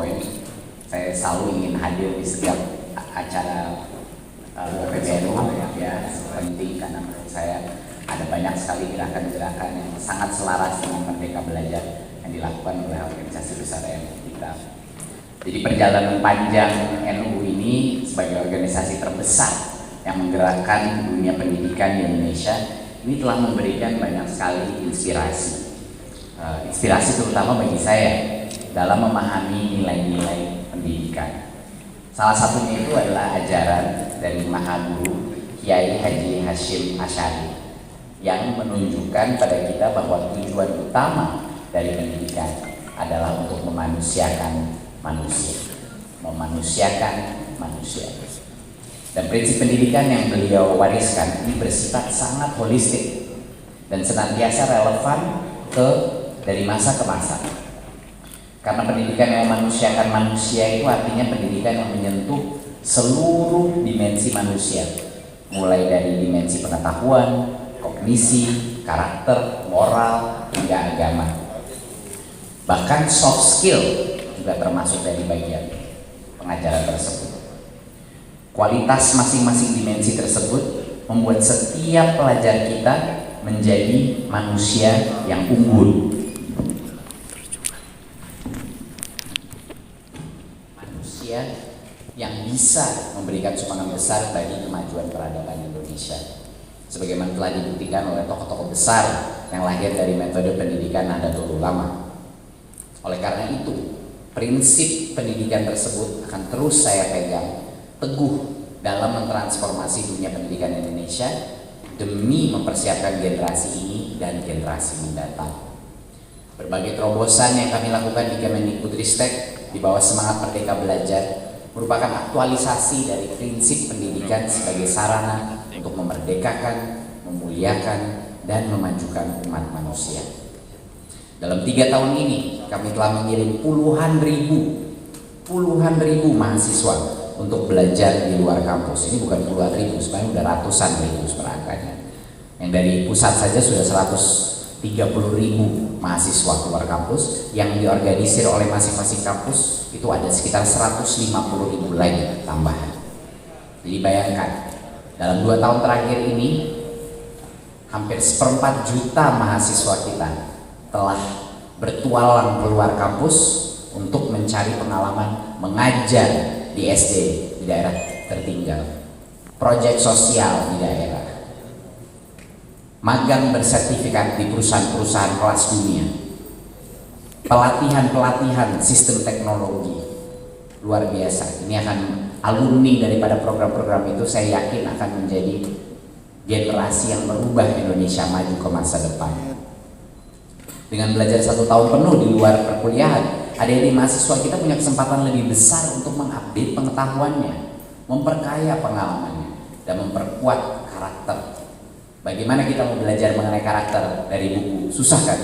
poin. Saya selalu ingin hadir di setiap acara PBNU ya, penting karena menurut saya ada banyak sekali gerakan-gerakan yang sangat selaras dengan Merdeka Belajar yang dilakukan oleh organisasi besar NU kita. Jadi perjalanan panjang NU ini sebagai organisasi terbesar yang menggerakkan dunia pendidikan di Indonesia ini telah memberikan banyak sekali inspirasi terutama bagi saya dalam memahami nilai-nilai pendidikan. Salah satunya itu adalah ajaran dari Mahaguru Kiai Haji Hashim Asy'ari yang menunjukkan pada kita bahwa tujuan utama dari pendidikan adalah untuk memanusiakan manusia. Dan prinsip pendidikan yang beliau wariskan ini bersifat sangat holistik dan senantiasa relevan dari masa ke masa. Karena pendidikan yang memanusiakan manusia itu artinya pendidikan yang menyentuh seluruh dimensi manusia, mulai dari dimensi pengetahuan, kognisi, karakter, moral, hingga agama. Bahkan soft skill juga termasuk dari bagian pengajaran tersebut. Kualitas masing-masing dimensi tersebut membuat setiap pelajar kita menjadi manusia yang unggul. Manusia yang bisa memberikan sumbangan besar bagi kemajuan peradaban Indonesia. Sebagaimana telah dibuktikan oleh tokoh-tokoh besar yang lahir dari metode pendidikan Nahdlatul Ulama. Oleh karena itu, prinsip pendidikan tersebut akan terus saya pegang teguh dalam mentransformasi dunia pendidikan Indonesia demi mempersiapkan generasi ini dan generasi mendatang. Berbagai terobosan yang kami lakukan di Kemendikbudristek di bawah semangat Merdeka Belajar merupakan aktualisasi dari prinsip pendidikan sebagai sarana untuk memerdekakan, memuliakan, dan memajukan umat manusia. Dalam 3 tahun ini kami telah mengirim puluhan ribu mahasiswa untuk belajar di luar kampus. Ini bukan puluhan ribu, sebenarnya udah ratusan ribu angkanya. Yang dari pusat saja sudah 130.000 mahasiswa keluar kampus, yang diorganisir oleh masing-masing kampus itu ada sekitar 150.000 lagi tambahan. Jadi bayangkan, dalam 2 tahun terakhir ini hampir 1/4 juta mahasiswa kita telah bertualang keluar kampus untuk mencari pengalaman mengajar di SD di daerah tertinggal, proyek sosial di daerah, magang bersertifikat di perusahaan-perusahaan kelas dunia, pelatihan sistem teknologi luar biasa. Ini akan alumni daripada program-program itu saya yakin akan menjadi generasi yang merubah Indonesia maju ke masa depan. Dengan belajar 1 tahun penuh di luar perkuliahan, adik-adik mahasiswa kita punya kesempatan lebih besar untuk mengupdate pengetahuannya, memperkaya pengalamannya, dan memperkuat karakter. Bagaimana kita mau belajar mengenai karakter dari buku? Susah kan?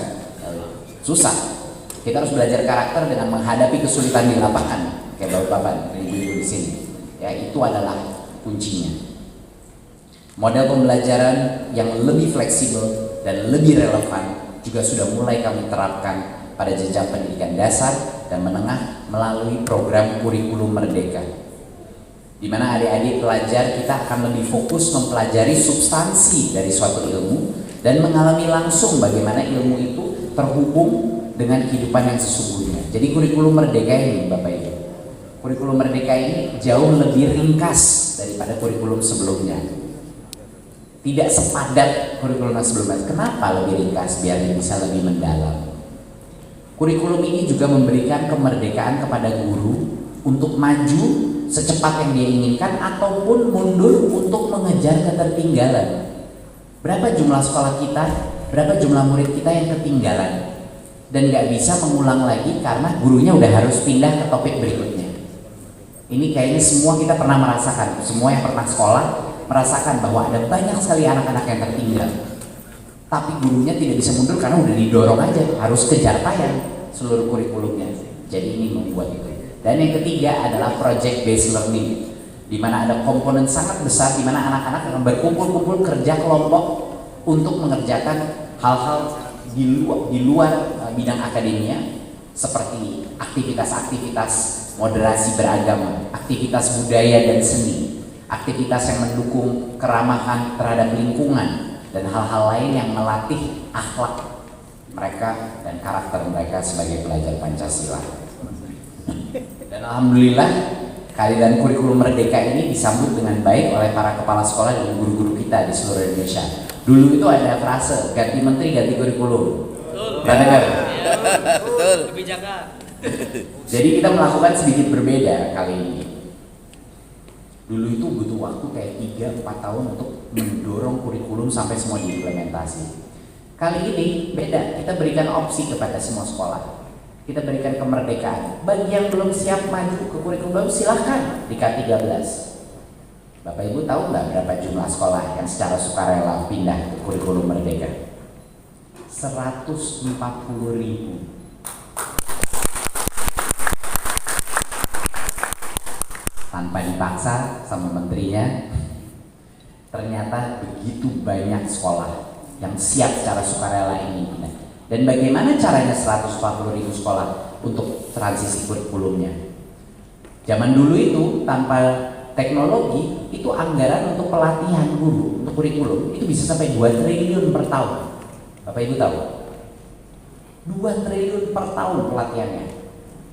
Susah. Kita harus belajar karakter dengan menghadapi kesulitan di lapangan, kayak bapak-bapak dan ibu-ibu di sini. Ya, itu adalah kuncinya. Model pembelajaran yang lebih fleksibel dan lebih relevan juga sudah mulai kami terapkan pada jenjang pendidikan dasar dan menengah melalui program kurikulum Merdeka, di mana adik-adik pelajar kita akan lebih fokus mempelajari substansi dari suatu ilmu dan mengalami langsung bagaimana ilmu itu terhubung dengan kehidupan yang sesungguhnya. Jadi kurikulum Merdeka ini, Bapak Ibu, kurikulum Merdeka ini jauh lebih ringkas daripada kurikulum sebelumnya. Tidak sepadat kurikulum sebelumnya. Kenapa lebih ringkas? Biar bisa lebih mendalam. Kurikulum ini juga memberikan kemerdekaan kepada guru untuk maju secepat yang dia inginkan ataupun mundur untuk mengejar ketertinggalan. Berapa jumlah sekolah kita, berapa jumlah murid kita yang ketinggalan dan nggak bisa mengulang lagi karena gurunya udah harus pindah ke topik berikutnya. Ini kayaknya semua kita pernah merasakan, semua yang pernah sekolah merasakan bahwa ada banyak sekali anak-anak yang tertinggal, tapi gurunya tidak bisa mundur karena udah didorong aja harus kejar tayang seluruh kurikulumnya. Jadi ini membuat itu. Dan yang ketiga adalah project based learning, di mana ada komponen sangat besar di mana anak-anak akan berkumpul-kumpul kerja kelompok untuk mengerjakan hal-hal di luar bidang akademia seperti aktivitas-aktivitas moderasi beragama, aktivitas budaya dan seni, aktivitas yang mendukung keramahan terhadap lingkungan, dan hal-hal lain yang melatih akhlak mereka dan karakter mereka sebagai pelajar Pancasila. Dan alhamdulillah kehadiran kurikulum Merdeka ini disambut dengan baik oleh para kepala sekolah dan guru-guru kita di seluruh Indonesia. Dulu itu ada frase ganti menteri ganti kurikulum. Pernah dengar? Betul. Kebijakan. Jadi kita melakukan sedikit berbeda kali ini. Dulu itu butuh waktu kayak 3-4 tahun untuk mendorong kurikulum sampai semua diimplementasi. Kali ini beda, kita berikan opsi kepada semua sekolah. Kita berikan kemerdekaan. Bagi yang belum siap maju ke kurikulum baru silahkan di K13. Bapak Ibu tahu nggak berapa jumlah sekolah yang secara sukarela pindah ke kurikulum Merdeka? 140.000. Tanpa dipaksa sama menterinya, ternyata begitu banyak sekolah yang siap secara sukarela ini pindah. Dan bagaimana caranya 140.000 sekolah untuk transisi kurikulumnya? Zaman dulu itu tanpa teknologi, itu anggaran untuk pelatihan guru untuk kurikulum itu bisa sampai 2 triliun per tahun. Bapak Ibu tahu? 2 triliun per tahun pelatihannya.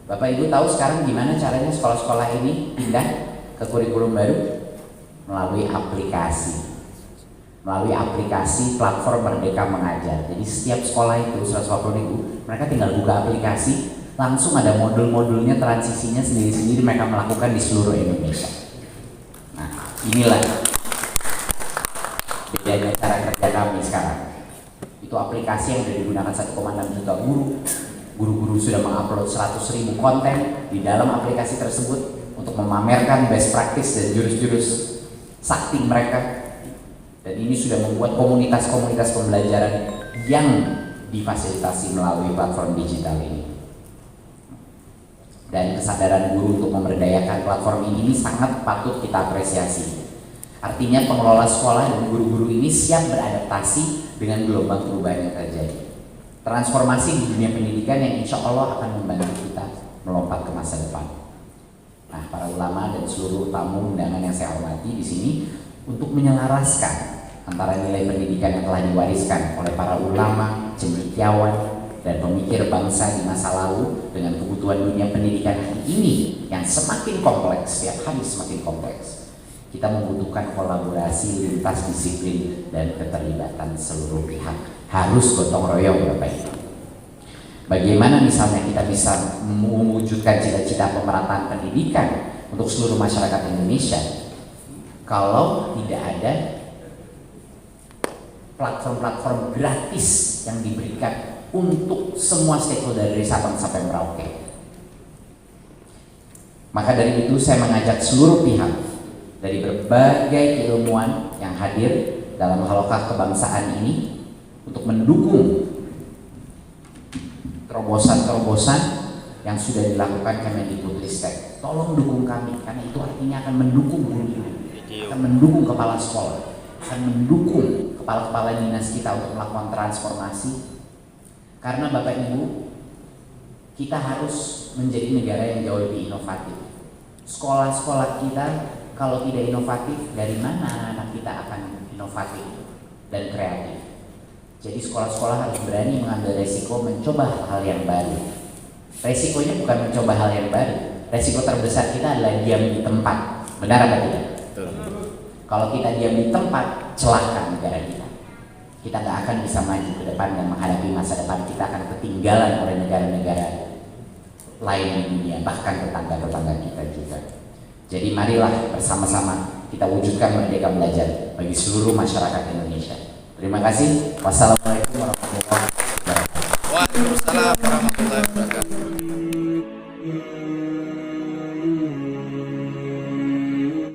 Bapak Ibu tahu sekarang gimana caranya sekolah-sekolah ini pindah ke kurikulum baru? Melalui aplikasi. Melalui aplikasi platform Merdeka Mengajar. Jadi setiap sekolah itu 140.000, mereka tinggal buka aplikasi, langsung ada modul-modulnya, transisinya sendiri-sendiri mereka melakukan di seluruh Indonesia. Nah, inilah bedanya cara kerja kami sekarang. Itu aplikasi yang sudah digunakan 1,6 juta guru. Guru-guru sudah mengupload 100.000 konten di dalam aplikasi tersebut untuk memamerkan best practice dan jurus-jurus sakti mereka. Dan ini sudah membuat komunitas-komunitas pembelajaran yang difasilitasi melalui platform digital ini. Dan kesadaran guru untuk memberdayakan platform ini sangat patut kita apresiasi. Artinya pengelola sekolah dan guru-guru ini siap beradaptasi dengan gelombang perubahan yang terjadi. Transformasi di dunia pendidikan yang insya Allah akan membantu kita melompat ke masa depan. Nah, para ulama dan seluruh tamu undangan yang saya hormati di sini untuk menyelaraskan antara nilai pendidikan yang telah diwariskan oleh para ulama, cendekiawan, dan pemikir bangsa di masa lalu dengan kebutuhan dunia pendidikan hari ini yang semakin kompleks, setiap hari semakin kompleks. Kita membutuhkan kolaborasi lintas disiplin dan keterlibatan seluruh pihak. Harus gotong royong, Bapak Ibu. Bagaimana misalnya kita bisa mewujudkan cita-cita pemerataan pendidikan untuk seluruh masyarakat Indonesia kalau tidak ada platform-platform gratis yang diberikan untuk semua stakeholder dari Sabang sampai Merauke. Maka dari itu saya mengajak seluruh pihak dari berbagai ilmuwan yang hadir dalam halaqah kebangsaan ini untuk mendukung terobosan-terobosan yang sudah dilakukan Kemendikbudristek. Tolong dukung kami, karena itu artinya akan mendukung guru, akan mendukung kepala sekolah, akan mendukung kepala-kepala dinas kita untuk melakukan transformasi. Karena Bapak Ibu, kita harus menjadi negara yang jauh lebih inovatif. Sekolah-sekolah kita kalau tidak inovatif, dari mana anak kita akan inovatif dan kreatif? Jadi sekolah-sekolah harus berani mengambil resiko mencoba hal-hal yang baru. Resikonya bukan mencoba hal yang baru. Resiko terbesar kita adalah diam di tempat. Benar apa tidak? Kalau kita diam di tempat, celaka negara kita. Kita nggak akan bisa maju ke depan dan menghadapi masa depan. Kita akan ketinggalan oleh negara-negara lain di dunia, bahkan tetangga-tetangga kita juga. Jadi marilah bersama-sama kita wujudkan Merdeka Belajar bagi seluruh masyarakat Indonesia. Terima kasih. Wassalamualaikum warahmatullahi wabarakatuh. Waalaikumsalam warahmatullahi wabarakatuh.